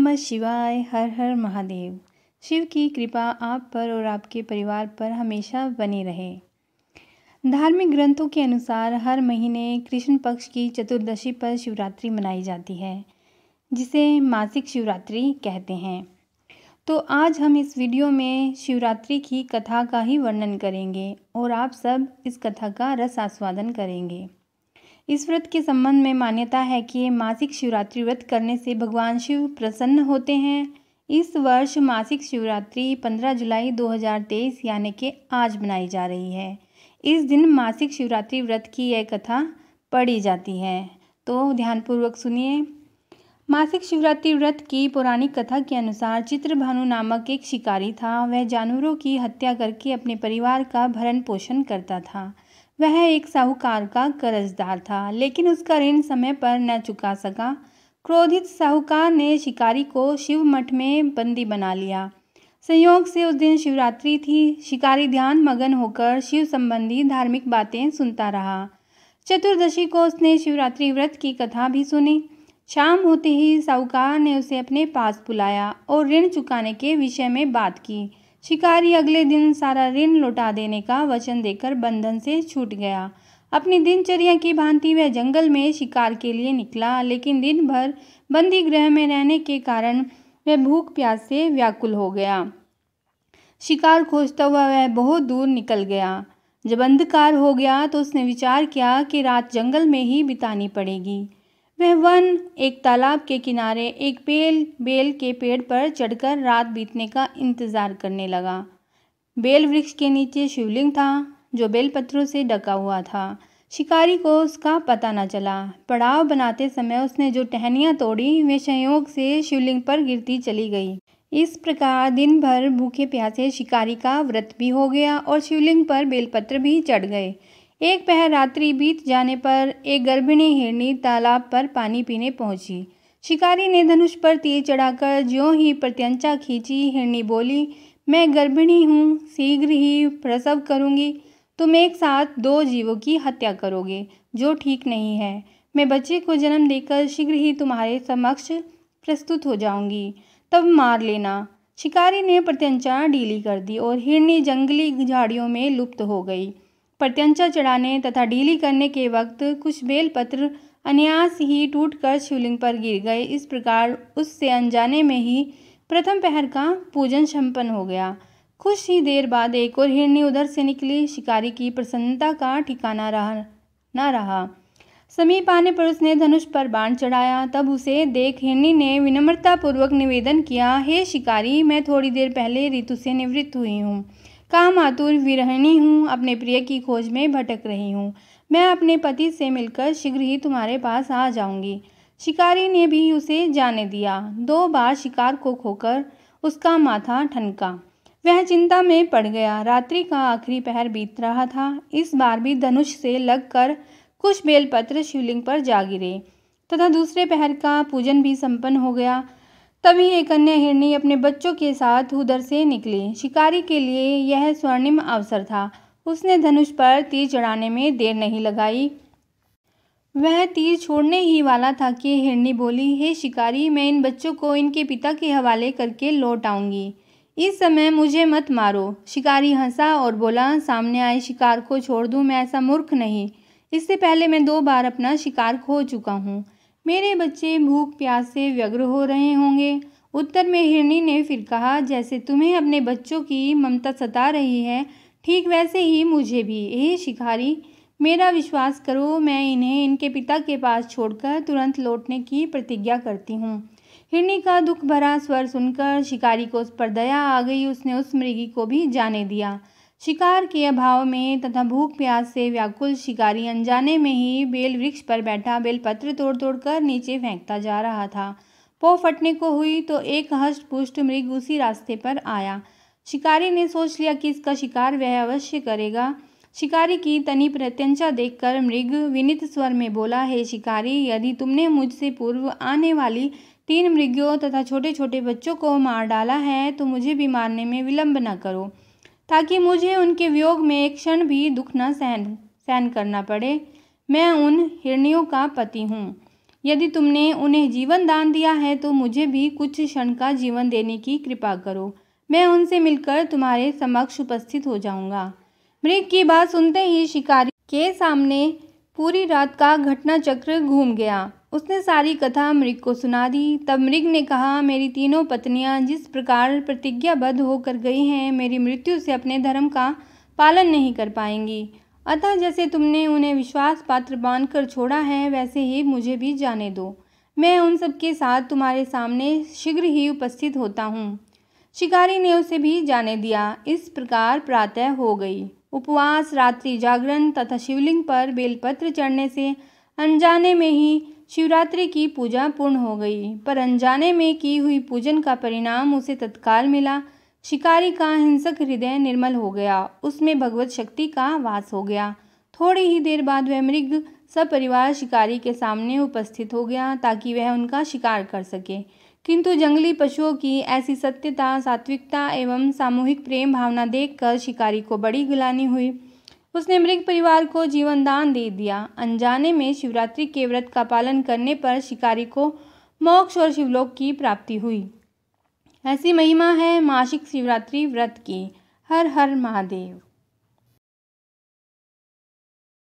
नमः शिवाय। हर हर महादेव। शिव की कृपा आप पर और आपके परिवार पर हमेशा बनी रहे। धार्मिक ग्रंथों के अनुसार हर महीने कृष्ण पक्ष की चतुर्दशी पर शिवरात्रि मनाई जाती है, जिसे मासिक शिवरात्रि कहते हैं। तो आज हम इस वीडियो में शिवरात्रि की कथा का ही वर्णन करेंगे और आप सब इस कथा का रस आस्वादन करेंगे। इस व्रत के संबंध में मान्यता है कि मासिक शिवरात्रि व्रत करने से भगवान शिव प्रसन्न होते हैं। इस वर्ष मासिक शिवरात्रि 15 जुलाई 2023 यानी कि आज मनाई जा रही है। इस दिन मासिक शिवरात्रि व्रत की यह कथा पढ़ी जाती है, तो ध्यानपूर्वक सुनिए। मासिक शिवरात्रि व्रत की पौराणिक कथा के अनुसार चित्रभानु नामक एक शिकारी था। वह जानवरों की हत्या करके अपने परिवार का भरण पोषण करता था। वह एक साहूकार का कर्जदार था, लेकिन उसका ऋण समय पर न चुका सका। क्रोधित साहूकार ने शिकारी को शिव मठ में बंदी बना लिया। संयोग से उस दिन शिवरात्रि थी। शिकारी ध्यान मगन होकर शिव संबंधी धार्मिक बातें सुनता रहा। चतुर्दशी को उसने शिवरात्रि व्रत की कथा भी सुनी। शाम होते ही साहूकार ने उसे अपने पास बुलाया और ऋण चुकाने के विषय में बात की। शिकारी अगले दिन सारा ऋण लौटा देने का वचन देकर बंधन से छूट गया। अपनी दिनचर्या की भांति वह जंगल में शिकार के लिए निकला, लेकिन दिन भर बंदी गृह में रहने के कारण वह भूख प्यास से व्याकुल हो गया। शिकार खोजता हुआ वह बहुत दूर निकल गया। जब अंधकार हो गया तो उसने विचार किया कि रात जंगल में ही बितानी पड़ेगी। वह वन एक तालाब के किनारे एक बेल के पेड़ पर चढ़कर रात बीतने का इंतजार करने लगा। बेल वृक्ष के नीचे शिवलिंग था, जो बेलपत्रों से ढका हुआ था। शिकारी को उसका पता न चला। पड़ाव बनाते समय उसने जो टहनियाँ तोड़ी, वे संयोग से शिवलिंग पर गिरती चली गई। इस प्रकार दिन भर भूखे प्यासे शिकारी का व्रत भी हो गया और शिवलिंग पर बेलपत्र भी चढ़ गए। एक पहर रात्रि बीत जाने पर एक गर्भिणी हिरनी तालाब पर पानी पीने पहुंची। शिकारी ने धनुष पर तीर चढ़ाकर ज्यों ही प्रत्यंचा खींची, हिरनी बोली, मैं गर्भिणी हूँ, शीघ्र ही प्रसव करूँगी। तुम एक साथ 2 जीवों की हत्या करोगे, जो ठीक नहीं है। मैं बच्चे को जन्म देकर शीघ्र ही तुम्हारे समक्ष प्रस्तुत हो जाऊँगी, तब मार लेना। शिकारी ने प्रत्यंचा ढीली कर दी और हिरनी जंगली झाड़ियों में लुप्त हो गई। प्रत्यंचा चढ़ाने तथा ढीली करने के वक्त कुछ बेलपत्र अनायास ही टूटकर शिवलिंग पर गिर गए। इस प्रकार उससे अनजाने में ही प्रथम पहर का पूजन संपन्न हो गया। कुछ ही देर बाद एक और हिरनी उधर से निकली। शिकारी की प्रसन्नता का ठिकाना न रहा। समीप आने पर उसने धनुष पर बाण चढ़ाया। तब उसे देख हिरनी ने विनम्रतापूर्वक निवेदन किया, हे शिकारी, मैं थोड़ी देर पहले ऋतु से निवृत्त हुई हूँ। काम आतुर विरहिणी हूँ, अपने प्रिय की खोज में भटक रही हूँ। मैं अपने पति से मिलकर शीघ्र ही तुम्हारे पास आ जाऊंगी। शिकारी ने भी उसे जाने दिया। 2 बार शिकार को खोकर उसका माथा ठनका। वह चिंता में पड़ गया। रात्रि का आखिरी पहर बीत रहा था। इस बार भी धनुष से लगकर कुछ बेलपत्र शिवलिंग पर जा गिरे तथा दूसरे पहर का पूजन भी संपन्न हो गया। तभी एक अन्य हिरनी अपने बच्चों के साथ उधर से निकली। शिकारी के लिए यह स्वर्णिम अवसर था। उसने धनुष पर तीर चढ़ाने में देर नहीं लगाई। वह तीर छोड़ने ही वाला था कि हिरनी बोली, हे शिकारी, मैं इन बच्चों को इनके पिता के हवाले करके लौट आऊंगी। इस समय मुझे मत मारो। शिकारी हंसा और बोला, सामने आए शिकार को छोड़ दूं? मैं ऐसा मूर्ख नहीं। इससे पहले मैं 2 बार अपना शिकार खो चुका हूँ। मेरे बच्चे भूख प्यास से व्यग्र हो रहे होंगे। उत्तर में हिरनी ने फिर कहा, जैसे तुम्हें अपने बच्चों की ममता सता रही है, ठीक वैसे ही मुझे भी। हे शिकारी, मेरा विश्वास करो, मैं इन्हें इनके पिता के पास छोड़कर तुरंत लौटने की प्रतिज्ञा करती हूँ। हिरनी का दुख भरा स्वर सुनकर शिकारी को उस पर दया आ गई। उसने उस मृगी को भी जाने दिया। शिकार के अभाव में तथा भूख प्यास से व्याकुल शिकारी अनजाने में ही बेल वृक्ष पर बैठा बेलपत्र तोड़ तोड़कर नीचे फेंकता जा रहा था। पौ फटने को हुई तो एक हष्ट पुष्ट मृग उसी रास्ते पर आया। शिकारी ने सोच लिया कि इसका शिकार वह अवश्य करेगा। शिकारी की तनी प्रत्यंचा देखकर मृग विनीत स्वर में बोला, हे शिकारी, यदि तुमने मुझसे पूर्व आने वाली 3 मृगियों तथा छोटे छोटे बच्चों को मार डाला है, तो मुझे भी मारने में विलंब न करो, ताकि मुझे उनके वियोग में एक क्षण भी दुख न सहन करना पड़े। मैं उन हिरनियों का पति हूँ। यदि तुमने उन्हें जीवन दान दिया है तो मुझे भी कुछ क्षण का जीवन देने की कृपा करो। मैं उनसे मिलकर तुम्हारे समक्ष उपस्थित हो जाऊंगा। मृग की बात सुनते ही शिकारी के सामने पूरी रात का घटना चक्र घूम गया। उसने सारी कथा मृग को सुना दी। तब मृग ने कहा, मेरी तीनों पत्नियां जिस प्रकार प्रतिज्ञाबद्ध होकर गई हैं, मेरी मृत्यु से अपने धर्म का पालन नहीं कर पाएंगी। अतः जैसे तुमने उन्हें विश्वास पात्र बांधकर छोड़ा है, वैसे ही मुझे भी जाने दो। मैं उन सबके साथ तुम्हारे सामने शीघ्र ही उपस्थित होता हूँ। शिकारी ने उसे भी जाने दिया। इस प्रकार प्रातः हो गई। उपवास, रात्रि जागरण तथा शिवलिंग पर बेलपत्र चढ़ने से अनजाने में ही शिवरात्रि की पूजा पूर्ण हो गई। पर अनजाने में की हुई पूजन का परिणाम उसे तत्काल मिला। शिकारी का हिंसक हृदय निर्मल हो गया, उसमें भगवत शक्ति का वास हो गया। थोड़ी ही देर बाद वह मृग सपरिवार शिकारी के सामने उपस्थित हो गया ताकि वह उनका शिकार कर सके। किंतु जंगली पशुओं की ऐसी सत्यता, सात्विकता एवं सामूहिक प्रेम भावना देखकर शिकारी को बड़ी गिलानी हुई। उसने मृग परिवार को जीवन दान दे दिया। अनजाने में शिवरात्रि के व्रत का पालन करने पर शिकारी को मोक्ष और शिवलोक की प्राप्ति हुई। ऐसी महिमा है मासिक शिवरात्रि व्रत की। हर हर महादेव।